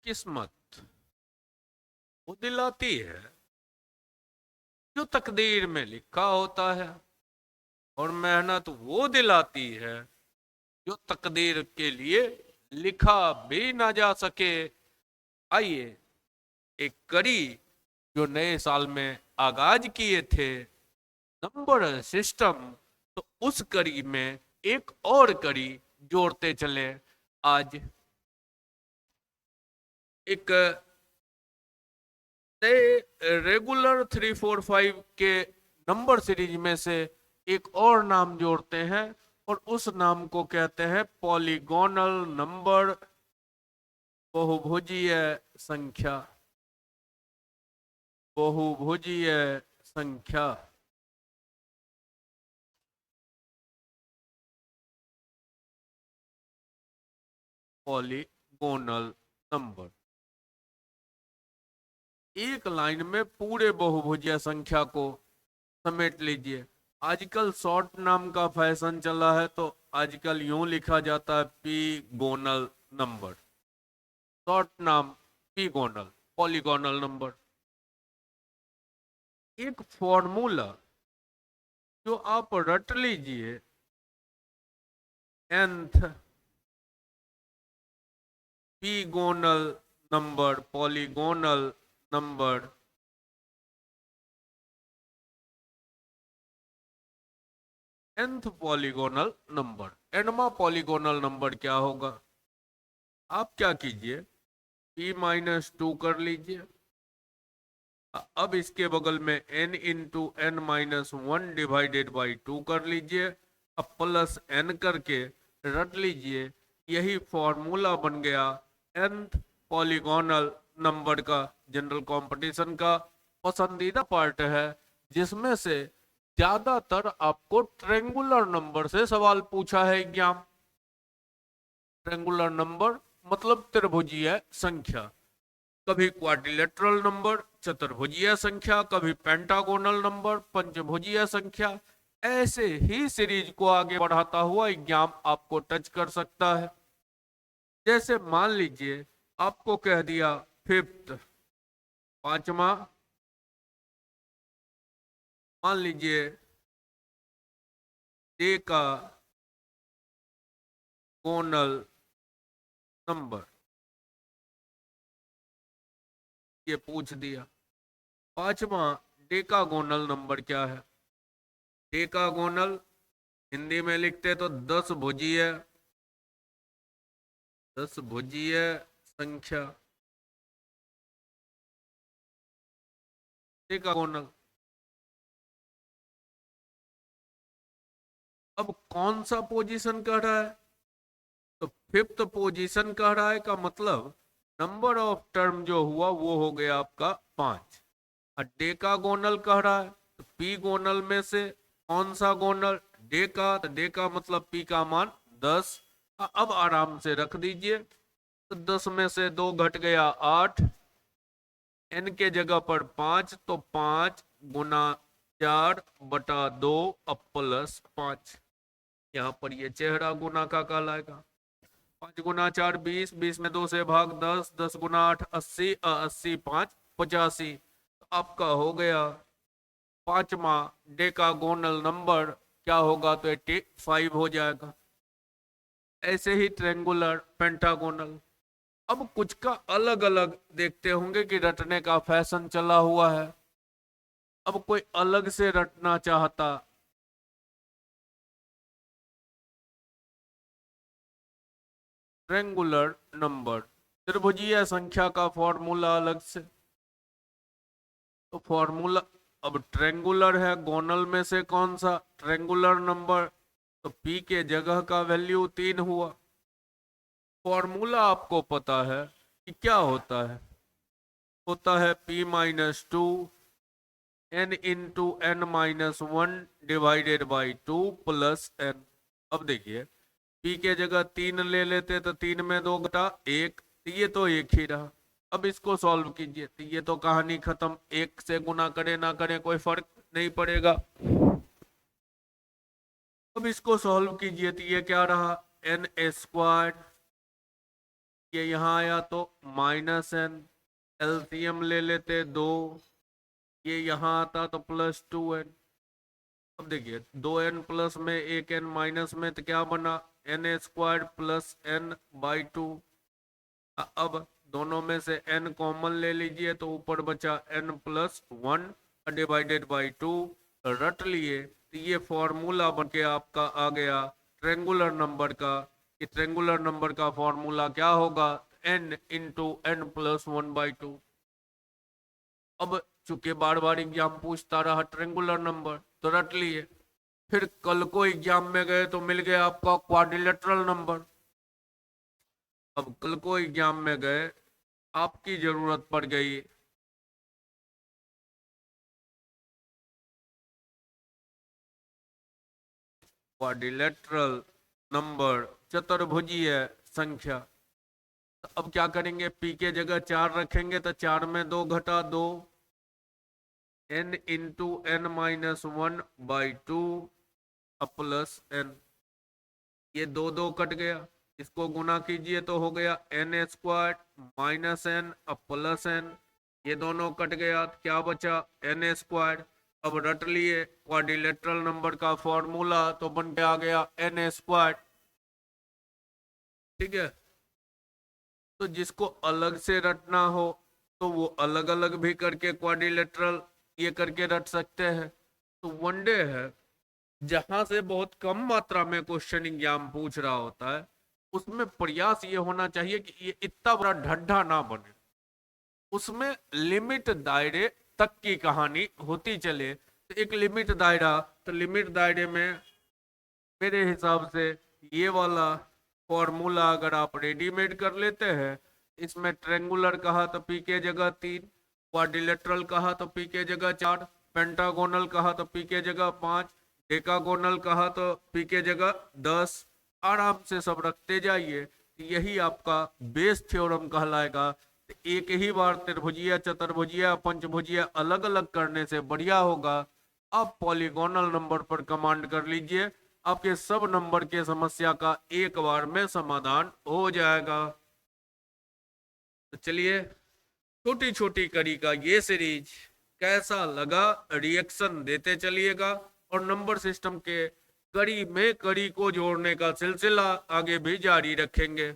किस्मत वो दिलाती है जो तकदीर में लिखा होता है, और मेहनत वो दिलाती है जो तकदीर के लिए लिखा भी ना जा सके। आइए एक कड़ी जो नए साल में आगाज किए थे, नंबर सिस्टम, तो उस कड़ी में एक और कड़ी जोड़ते चले। आज एक रेगुलर 345 के नंबर सीरीज में से एक और नाम जोड़ते हैं, और उस नाम को कहते हैं पॉलीगोनल नंबर, बहुभुजीय संख्या। बहुभुजीय संख्या। Polygonal number. एक लाइन में पूरे बहुभुजीय संख्या को समेट लीजिए। आजकल शॉर्ट नाम का फैशन चला है, तो आजकल यूं लिखा जाता है पी गोनल नंबर। शॉर्ट नाम पी गोनल, पॉलीगोनल नंबर। एक फॉर्मूला जो आप रट लीजिए, nth P gonal number, polygonal number, nth polygonal number. एनमा पॉलीगोनल नंबर क्या होगा? आप क्या कीजिए, p-2 कर लीजिए। अब इसके बगल में n into N minus one divided by 2 कर लीजिए। अब प्लस n करके रट लीजिए। यही फॉर्मूला बन गया nth पॉलीगोनल नंबर का। जनरल कंपटीशन का पसंदीदा पार्ट है, जिसमें से ज्यादातर आपको ट्रेंगुलर नंबर से सवाल पूछा है एग्जाम। ट्रेंगुलर नंबर मतलब त्रिभुजीय संख्या। कभी क्वाड्रिलेटरल नंबर चतुर्भुजीय संख्या, कभी पेंटागोनल नंबर पंचभुजीय संख्या। ऐसे ही सीरीज को आगे बढ़ाता हुआ एग्जाम आपको टच कर सकता है। जैसे मान लीजिए आपको कह दिया फिफ्थ, पांचवा, मान लीजिए डे का गोनल नंबर, ये पूछ दिया। पांचवा डेकागोनल नंबर क्या है? डेकागोनल हिंदी में लिखते तो 10 भुजीय, 10 भुजीय संख्या। डेकागोनल। अब कौन सा पोजीशन कह रहा है? तो फिफ्थ पोजीशन कह रहा है, का मतलब नंबर ऑफ टर्म जो हुआ वो हो गया आपका 5। और डेकागोनल कह रहा है, तो पी गोनल में से कौन सा गोनल? डेका, तो डेका मतलब पी का मान 10। अब आराम से रख दीजिए, तो 10 में से 2 घट गया 8, एन के जगह पर 5, तो 5 गुना 4/2 अब प्लस 5। यहाँ पर ये चेहरा गुना का कहलाएगा। 5 गुना 4 20, 20 में 2 से भाग 10, 10 गुना 8 80, 80 5 85। तो आपका हो गया पांचवा डेकागोनल नंबर क्या होगा? तो 85 हो जाएगा। ऐसे ही ट्रेंगुलर, पेंटागोनल। अब कुछ का अलग अलग देखते होंगे कि रटने का फैशन चला हुआ है। अब कोई अलग से रटना चाहता, ट्रेंगुलर नंबर, त्रिभुजीय संख्या का फॉर्मूला अलग से। तो फॉर्मूला, अब ट्रेंगुलर है, गोनल में से कौन सा? ट्रेंगुलर नंबर, तो पी के जगह का वैल्यू 3 हुआ। फॉर्मूला आपको पता है कि क्या होता है? होता है p-2 n into N minus one divided by 2 plus n। अब देखिए p के जगह 3 ले लेते तो 3 में 2 घटा 1, ये तो एक ही रहा। अब इसको सॉल्व कीजिए, तो ये तो कहानी खत्म। 1 से गुना करे ना करे कोई फर्क नहीं पड़ेगा। अब इसको सॉल्व कीजिए, तो ये क्या रहा? n स्क्वायर ये यहाँ आया तो -n, एलसीएम ले लेते 2, ये यहाँ आता तो +2n। अब देखिए 2n प्लस में 1n माइनस में तो क्या बना, n² प्लस n/2। अब दोनों में से n कॉमन ले लीजिए तो ऊपर बचा n+1 डिवाइडेड बाई 2, रट लिए। तो ये फॉर्मूला बन के आपका आ गया ट्रेंगुलर नंबर का। कि ट्रेंगुलर नंबर का फॉर्मूला क्या होगा, n इंटू n+1/2। अब चूंकि बार बार एग्जाम पूछता रहा ट्रेंगुलर नंबर तो रट लिए। फिर कल को एग्जाम में गए तो मिल गया आपका क्वाड्रिलेटरल नंबर। अब कल को एग्जाम में गए, आपकी जरूरत पड़ गई क्वाड्रिलेटरल नंबर, चतुर्भुजीय संख्या। तो अब क्या करेंगे, पी के जगह 4 रखेंगे तो 4 में 2 घटा 2, n into n-1/2 plus n। ये 2 2 कट गया, इसको गुना कीजिए तो हो गया n² minus n plus n। ये दोनों कट गया, क्या बचा n²। अब रट लिए क्वाड्रिलेटरल नंबर का फॉर्मूला तो बन के आ गया n²। ठीक है, तो जिसको अलग से रटना हो तो वो अलग अलग भी करके क्वाड्रिलेटरल ये करके रट सकते हैं। तो वनडे है जहां से बहुत कम मात्रा में क्वेश्चन एग्जाम पूछ रहा होता है, उसमें प्रयास ये होना चाहिए कि ये इतना बड़ा ढड्ढा ना बने, उसमें लिमिट दायरे तक की कहानी होती चले। तो एक लिमिट दायरा, तो लिमिट दायरे में मेरे हिसाब से ये वाला फॉर्मूला अगर आप रेडीमेड कर लेते हैं, इसमें ट्रेंगुलर कहा तो पी के जगह 3, क्वाड्रिलेटरल कहा तो पी के जगह 4, पेंटागोनल कहा तो पी के जगह 5, डेकागोनल कहा तो पी के जगह 10, आराम से सब रखते जाइए। यही आपका बेस थ्योरम कहलाएगा। एक ही बार त्रिभुजीय, चतुर्भुजीय, पंचभुजीय अलग अलग करने से बढ़िया होगा आप पॉलीगोनल नंबर पर कमांड कर लीजिए, आपके सब नंबर के समस्या का एक बार में समाधान हो जाएगा। तो चलिए, छोटी छोटी कड़ी का ये सीरीज कैसा लगा रिएक्शन देते चलिएगा, और नंबर सिस्टम के कड़ी में कड़ी को जोड़ने का सिलसिला आगे भी जारी रखेंगे।